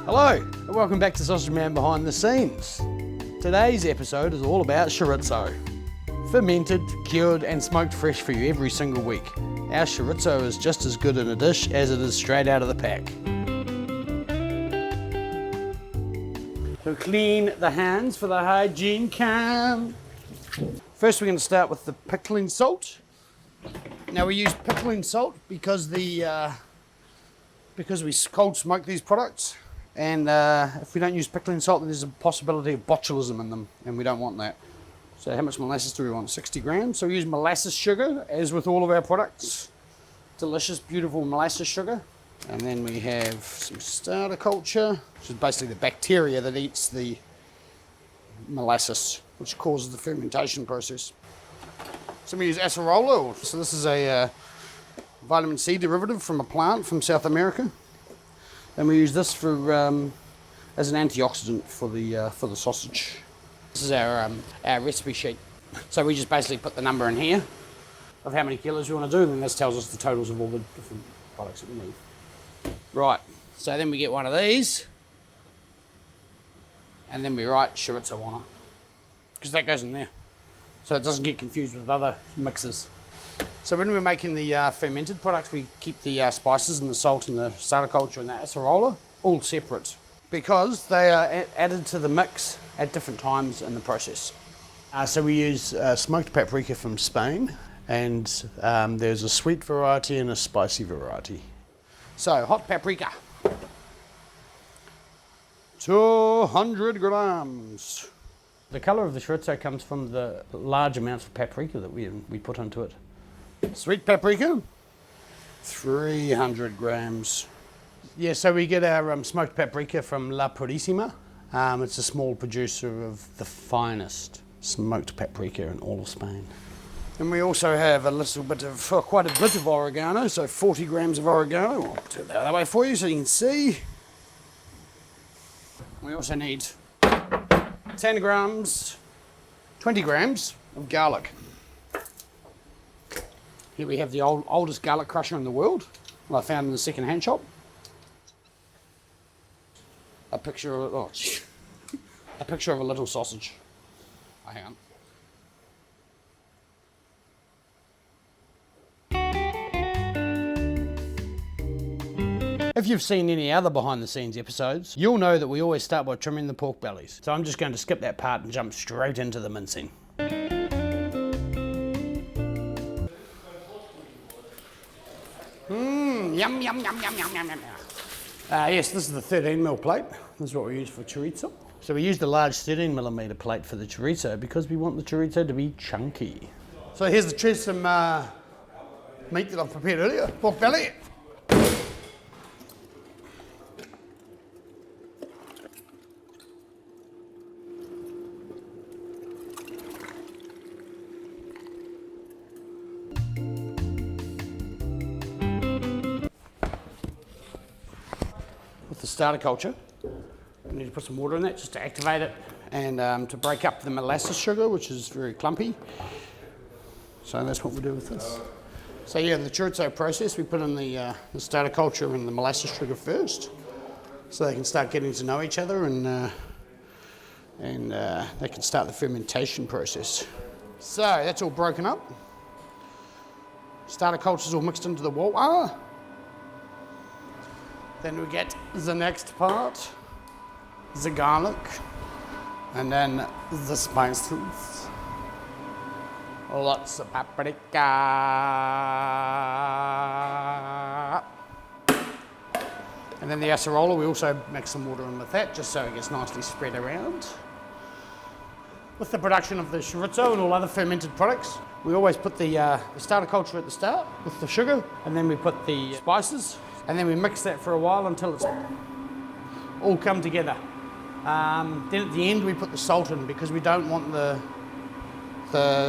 Hello, and welcome back to Sausage Man Behind the Scenes. Today's episode is all about chorizo. Fermented, cured, and smoked fresh for you every single week. Our chorizo is just as good in a dish as it is straight out of the pack. So clean the hands for the hygiene cam. First we're going to start with the pickling salt. Now we use pickling salt because we cold smoke these products, and if we don't use pickling salt, then there's a possibility of botulism in them, and we don't want that. So how much molasses do we want? 60 grams. So we use molasses sugar, as with all of our products. Delicious, beautiful molasses sugar. And then we have some starter culture, which is basically the bacteria that eats the molasses, which causes the fermentation process. So we use acerola. So this is a vitamin C derivative from a plant from South America, and we use this for as an antioxidant for the sausage. This is our recipe sheet. So we just basically put the number in here of how many kilos we want to do, and then this tells us the totals of all the different products that we need. Right, so then we get one of these, and then we write chorizo on it, because that goes in there, so it doesn't get confused with other mixes. So when we're making the fermented products, we keep the spices and the salt and the starter culture and the acerola all separate, because they are added to the mix at different times in the process. So we use smoked paprika from Spain, and there's a sweet variety and a spicy variety. So hot paprika, 200 grams. The colour of the chorizo comes from the large amounts of paprika that we put into it. Sweet paprika, 300 grams. Yeah, so we get our smoked paprika from La Purísima. It's a small producer of the finest smoked paprika in all of Spain. And we also have a little bit of, quite a bit of oregano, so 40 grams of oregano. I'll do it the other way for you so you can see. We also need 10 grams, 20 grams of garlic. Here we have the oldest garlic crusher in the world, I found in the second-hand shop. A picture of a little sausage. Oh, hang on. If you've seen any other behind the scenes episodes, you'll know that we always start by trimming the pork bellies. So I'm just going to skip that part and jump straight into the mincing. Yum, yum, yum, yum, yum, yum, yum. Yes, this is the 13mm plate. This is what we use for chorizo. So we use the large 13mm plate for the chorizo because we want the chorizo to be chunky. So here's the some meat that I've prepared earlier, pork belly. With the starter culture, we need to put some water in that just to activate it and to break up the molasses sugar, which is very clumpy. So that's what we do with this. So yeah, the chorizo process, we put in the starter culture and the molasses sugar first, so they can start getting to know each other and they can start the fermentation process. So that's all broken up. Starter culture is all mixed into the water. Then we get the next part, the garlic, and then the spices. Lots of paprika. And then the acerola, we also mix some water in with that, just so it gets nicely spread around. With the production of the chorizo and all other fermented products, we always put the starter culture at the start with the sugar, and then we put the spices. And then we mix that for a while until it's all come together. Then at the end we put the salt in because we don't want the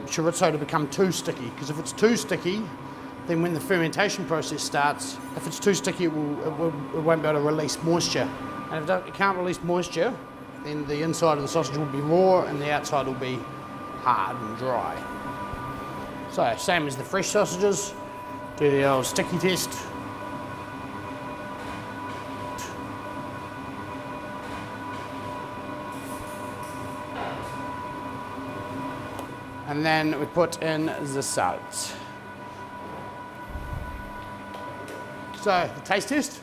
chorizo to become too sticky, because if it's too sticky, then when the fermentation process starts, if it's too sticky, it won't be able to release moisture. And if it can't release moisture, then the inside of the sausage will be raw and the outside will be hard and dry. So same as the fresh sausages, do the old sticky test. And then we put in the salt. So, the taste test.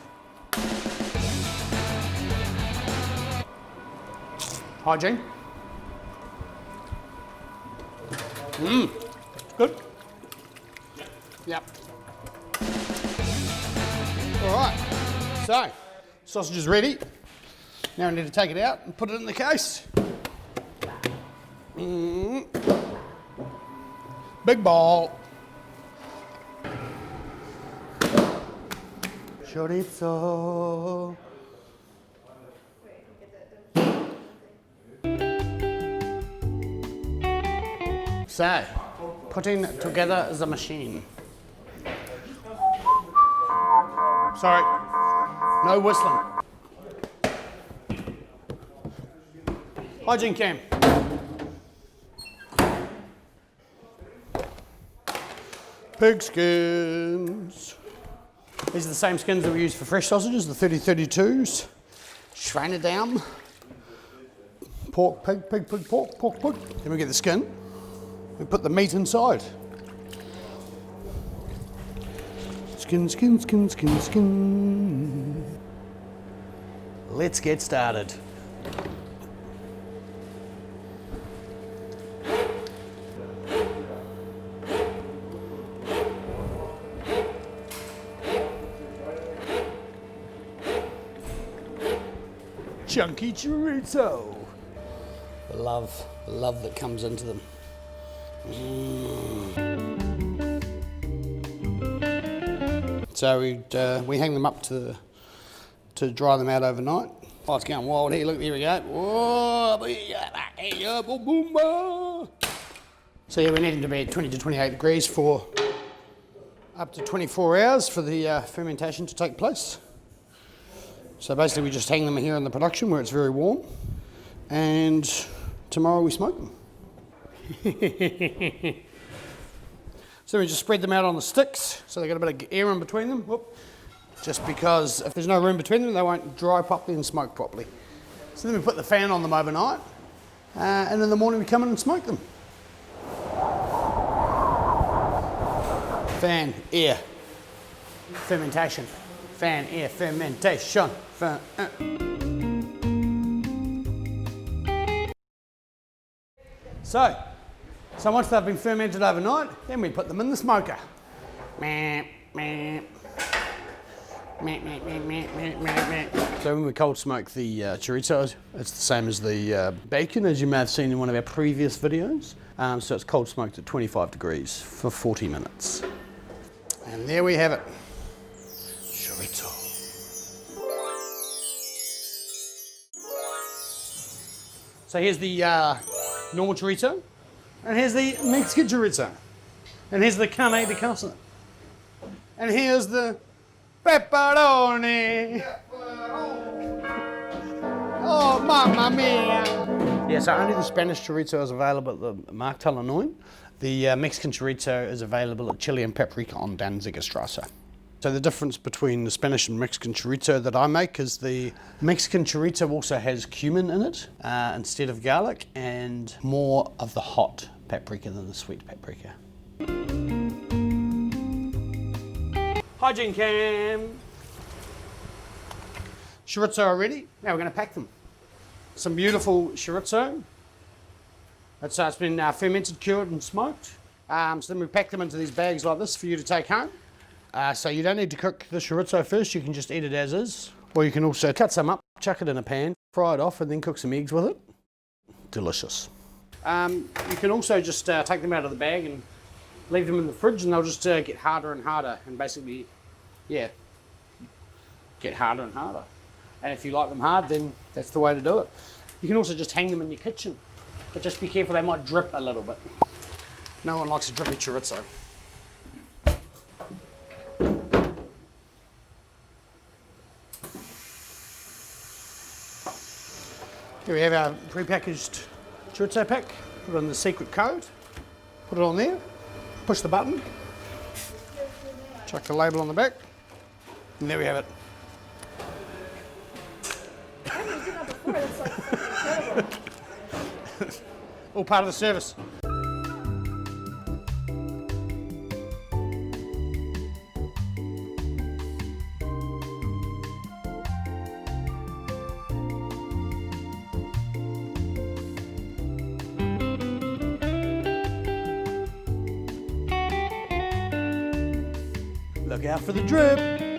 Hygiene. Good. Yep. All right. So, sausage is ready. Now we need to take it out and put it in the case. Big bowl. Chorizo. So, putting together the machine. Sorry, no whistling. Hygiene cam. Pig skins. These are the same skins that we use for fresh sausages, the 30-32s. Schweinedarm. Pork, pig, pork. Then we get the skin. We put the meat inside. Skin. Let's get started. Chunky chorizo. The love that comes into them. So we hang them up to dry them out overnight. Oh, it's going wild here. Look, here we go. So yeah, we need them to be at 20 to 28 degrees for up to 24 hours for the fermentation to take place. So basically we just hang them here in the production where it's very warm, and tomorrow we smoke them. So we just spread them out on the sticks so they got a bit of air in between them. Whoop. Just because if there's no room between them, they won't dry properly and smoke properly. So then we put the fan on them overnight, and in the morning we come in and smoke them. Fan, air, fermentation. Fan, air, fermentation. So once they've been fermented overnight, then we put them in the smoker. So when we cold smoke the chorizo, it's the same as the bacon, as you may have seen in one of our previous videos. So it's cold smoked at 25 degrees for 40 minutes. And there we have it. Chorizo. So here's the normal chorizo, and here's the Mexican chorizo, and here's the carne de casa, and here's the pepperoni. Oh, mamma mia! Yeah, so only the Spanish chorizo is available at the Markthalle Neun. The Mexican chorizo is available at Chili and Paprika on Danziger Str. So the difference between the Spanish and Mexican chorizo that I make is the Mexican chorizo also has cumin in it instead of garlic, and more of the hot paprika than the sweet paprika. Hygiene cam. Chorizo are ready. Now we're going to pack them. Some beautiful chorizo. It's been fermented, cured and smoked. So then we pack them into these bags like this for you to take home. So you don't need to cook the chorizo first, you can just eat it as is. Or you can also cut some up, chuck it in a pan, fry it off and then cook some eggs with it. Delicious. You can also just take them out of the bag and leave them in the fridge, and they'll just get harder and harder, and basically, yeah, get harder and harder. And if you like them hard, then that's the way to do it. You can also just hang them in your kitchen, but just be careful, they might drip a little bit. No one likes a drippy chorizo. Here we have our pre-packaged chorizo pack. Put on the secret code, put it on there, push the button, chuck the label on the back, and there we have it. I haven't done that before, that's like incredible. All part of the service. Look out for the drip.